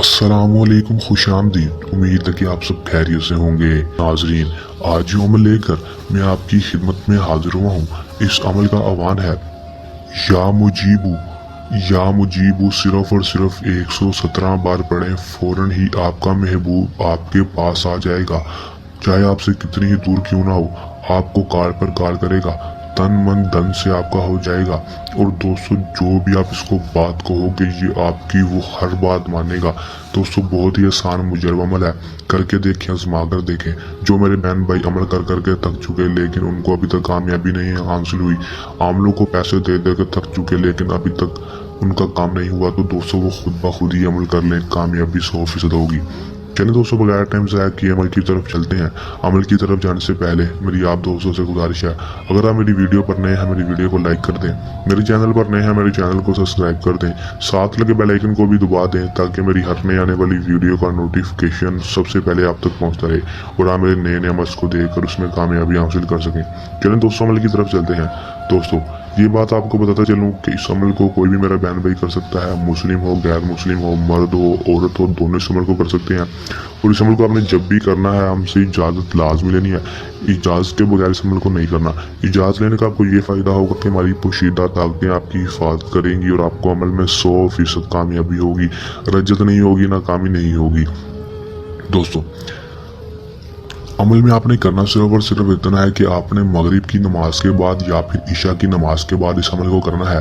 अस्सलामुअलैकुम, खुश आमदीद। उम्मीद है कि आप सब खैरियत से होंगे। नाजरीन, आज जो अमल लेकर मैं आपकी खिदमत में हाजिर हुआ हूँ, इस अमल का आह्वान है या मुजीबू सिर्फ और सिर्फ 117 बार पढ़ें, फौरन ही आपका महबूब आपके पास आ जाएगा। चाहे आपसे कितनी ही दूर क्यों ना हो, आपको कॉल पर कॉल करेगा, तन मन धन से आपका हो जाएगा। और दोस्तों, जो भी आप इसको बात कहोगे, ये आपकी वो हर बात मानेगा। दोस्तों, बहुत ही आसान मुजरब अमल है, करके देखें, आजमा कर देखें। जो मेरे बहन भाई अमल कर करके थक चुके, लेकिन उनको अभी तक कामयाबी नहीं हासिल हुई, आम लोग को पैसे दे दे कर थक चुके, लेकिन अभी तक उनका काम नहीं हुआ, तो दोस्तों वो खुद ब खुद ही अमल कर लें, कामयाबी 100% होगी। चलिए दोस्तों, बगैर टाइम ज़ाया किए अमल की तरफ चलते हैं। अमल की तरफ जाने से पहले मेरी आप दोस्तों से गुजारिश है, अगर आप मेरी वीडियो पर नए हैं, मेरी वीडियो को लाइक कर दें, मेरे चैनल पर नए हैं, मेरे चैनल को सब्सक्राइब कर दें, साथ लगे बेल आइकन को भी दबा दें, ताकि मेरी हर नई आने वाली वीडियो का नोटिफिकेशन सबसे पहले आप तक पहुँचता रहे और आप मेरे नए नए अमल्स को देख कर उसमें कामयाबी हासिल कर सकें। चलें दोस्तों, अमल की तरफ चलते हैं। दोस्तों, ये बात आपको बताता चलूँ कि इस अमल को कोई भी मेरा बहन भाई कर सकता है, मुस्लिम हो, गैर मुस्लिम हो, मर्द हो, औरत हो, दोनों इस अमल को कर सकते हैं। और इस अमल को आपने जब भी करना है, हमसे इजाज़त लाजमी लेनी है। इजाज़त के बगैर इस अमल को नहीं करना। इजाज़त लेने का आपको ये फ़ायदा होगा कि हमारी पोशीदा ताकतें आपकी हिफाजत करेंगी और आपको अमल में 100% कामयाबी होगी, रज्जत नहीं होगी, नाकामी नहीं होगी। दोस्तों, अमल में आपने करना सिर्फ और सिर्फ इतना है कि आपने मगरिब की नमाज के बाद या फिर ईशा की नमाज के बाद इस अमल को करना है।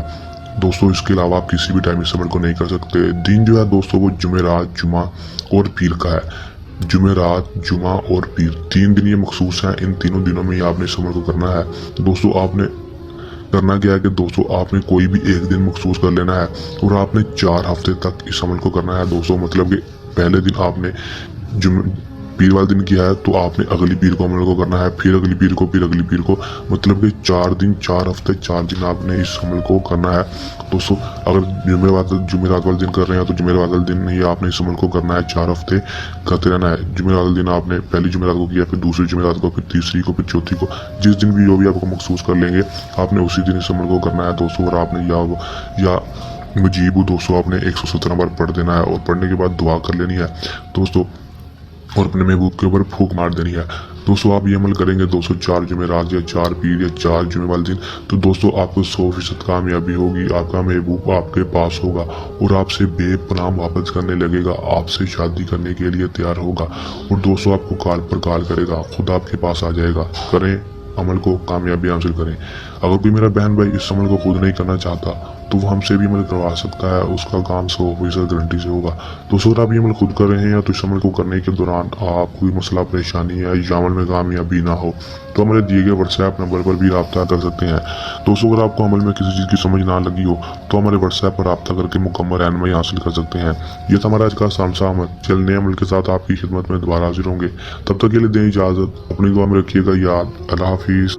दोस्तों, इसके अलावा आप किसी भी टाइम इस अमल को नहीं कर सकते। दिन जो है दोस्तों, वो जुमेरात, जुमा और पीर का है। जुमेरात, जुमा और पीर 3 दिन ये मखसूस हैं। इन तीनों दिनों में ही आपने इस अमल को करना है। दोस्तों, आपने करना क्या है कि दोस्तों, आपने कोई भी एक दिन मखसूस कर लेना है और आपने 4 हफ्ते तक इस अमल को करना है। दोस्तों, मतलब कि पहले दिन आपने पीर वाले दिन किया है, तो आपने अगली पीर को अमल को करना है, फिर अगली पीर को, फिर अगली पीर को, मतलब कि 4 दिन, 4 हफ्ते, 4 दिन आपने इस अमल को करना है। दोस्तों, अगर जुमेरात वाले दिन कर रहे हैं, तो जुमेरात वाले दिन ही आपने इस अमल को करना है, 4 हफ्ते करते रहना है। जुमेरात वाले दिन आपने पहली जुमेरात को किया, फिर दूसरी जुमेरात को, फिर तीसरी को, फिर चौथी को, जिस दिन भी जो भी आपको मखसूस कर लेंगे, आपने उसी दिन इस अमल को करना है। दोस्तों, और आपने या मुजीबू दोस्तों आपने 117 बार पढ़ देना है और पढ़ने के बाद दुआ कर लेनी है दोस्तों, और अपने महबूब के ऊपर फूंक मार देनी है। दोस्तों, आप ये अमल करेंगे दोस्तों 4 जुमेरात या 4 पीर या 4 जुमे वाले दिन, तो दोस्तों आपको 100% कामयाबी होगी। आपका महबूब आपके पास होगा और आपसे बेपनाह मोहब्बत करने लगेगा, आपसे शादी करने के लिए तैयार होगा और दोस्तों आपको कॉल पर कॉल करेगा, खुद आपके पास आ जाएगा। करें अमल को, कामयाबी हासिल करें। अगर कोई मेरा बहन भाई इस अमल को खुद नहीं करना चाहता, तो वो हमसे भी अमल करवा सकता है, उसका काम 100% गारंटी से होगा। दोस्तों, अगर आप ये अमल खुद कर रहे हैं, तो इस अमल को करने के दौरान आप कोई मसला परेशानी है या अमल में कामयाबी ना हो, तो हमारे दिए गए व्हाट्सएप नंबर पर भी रब्ता कर सकते हैं। दोस्तों, अगर आपको अमल में किसी चीज़ की समझ ना लगी हो, तो हमारे व्हाट्सएप पर रब्ता करके मुकम्मल रहनुमाई हासिल कर सकते हैं। ये था हमारा आज का आसान सा अमल। चल, नए अमल के साथ आपकी खिदमत में दोबारा हाजिर होंगे। तब तक के लिए दें इजाज़त, अपनी दुआ में रखिएगा याद। अल्लाह हाफिज़।